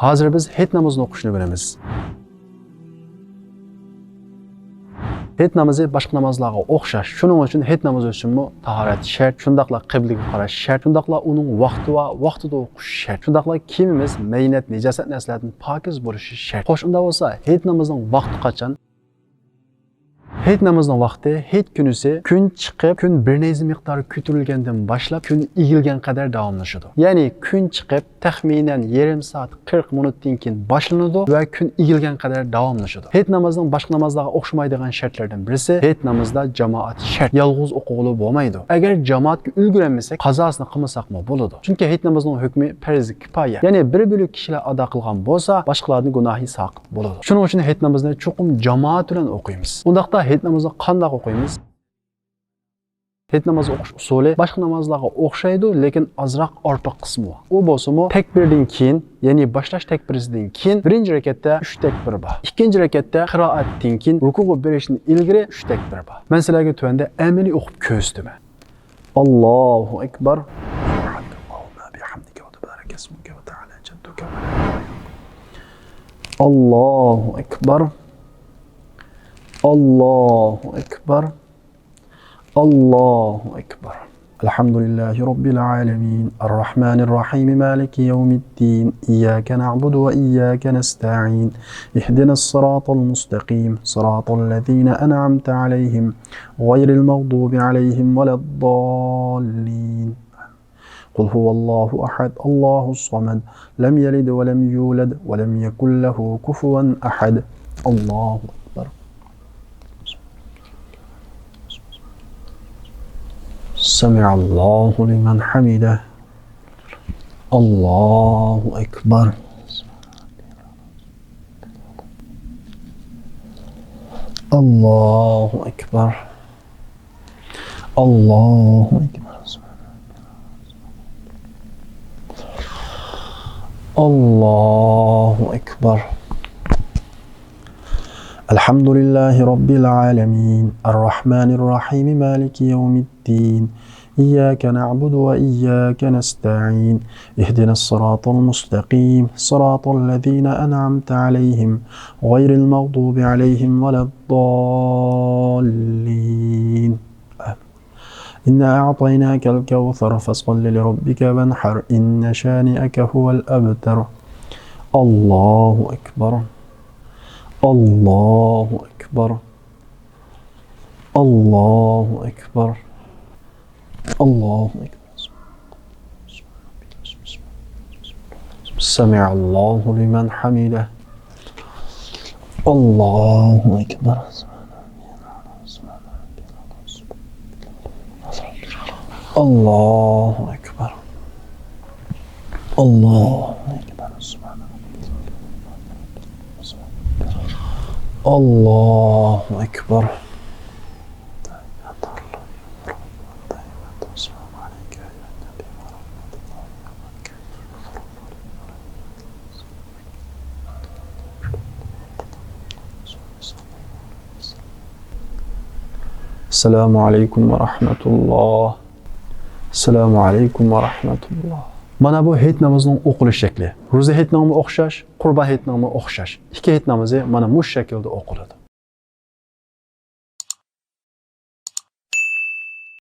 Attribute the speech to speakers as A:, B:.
A: Hozir biz hayit namozini o'qishni o'rganamiz. Hayit namozi boshqa namozlarga o'xshash. Shuning uchun hayit namozi uchunmi tahorat shart, shundaqla qiblaga qarash shart, shundaqla uning vaqti va vaqtida o'qish shart. Shundaqla kiyimimiz maynat, najosat narsalardan pokiz bo'lishi shart. Xo'sh, unda bo'lsa, hayit namozining vaqti qachon? Hayit namozining vaqti hayit kunisi kun chiqib, kun bir neyzi miqdori ko'tarilgandan boshlab kun egilgan qadar davomlashadi. Ya'ni kun chiqib taxminan yarim soat 40 minutdan keyin boshlanadi va kun egilgan qadar davomlashadi. Hayit namozining boshqa namozlarga o'xshamaydigan shartlardan birisi hayit namozida jamoat shart. Yolg'iz o'qig'ili bo'lmaydi. Agar jamoatga ulgurmasak, qazosini qilmasaqmi bo'ladi. Chunki hayit namozining hukmi farz kifoya. Ya'ni bir bo'lak kishilar ado qilgan bo'lsa, boshqalarning gunohi saqit bo'ladi. Shuning uchun hayit namozini cho'qim jamoat bilan o'qiymiz. Undaqda hayit namozini qanday o'qiymiz? Hayit namozi o'qish usuli boshqa namozlarga o'xshaydi, lekin ozroq ortiq qismi bor. U bo'lsa-mu takbirdan keyin, ya'ni boshlash takbirasidan keyin birinchi rakatda 3 takbir bor. Ikkinchi rakatda qiroatdan keyin rukuga berishdan ilgari 3 takbir bor. Men sizlarga tuanda amaliy o'qib ko'rsataman. Allohu akbar. Allohu akbar. Allahu akbar. Allahu akbar. Alhamdulillahi rabbil alamin. Ar-Rahmanir Rahim. Maliki yawmiddin. Iyyaka na'budu wa iyyaka nasta'in. Ihdinas siratal mustaqim. Siratal ladzina an'amta 'alayhim ghayril maghdubi 'alayhim waladdallin. قل هو الله أحد الله الصمد لم يلد ولم يولد ولم يكن له كفوا أحد الله أكبر. سمع الله لمن حمده. الله أكبر. الله أكبر. الله أكبر. الله أكبر. الحمد لله رب العالمين الرحمن الرحيم مالك يوم الدين إياك نعبد وإياك نستعين اهدنا الصراط المستقيم صراط الذين أنعمت عليهم غير المغضوب عليهم ولا الضالين. إنا أعطيناك الكوثر فصل لربك وانحر إن شانئك هو الأبتر. الله أكبر. الله أكبر. الله أكبر. الله أكبر. سمع الله لمن حمده. الله أكبر. الله أكبر. الله أكبر. الله أكبر. السلام عليكم ورحمة الله. السلام عليكم ورحمة الله. Mana bu hayit namozining o'qilish shakli. Ro'za hayit namozi o'xshash, Qurban hayit namozi o'xshash. Ikki hayit namozi mana bu shaklda o'qiladi.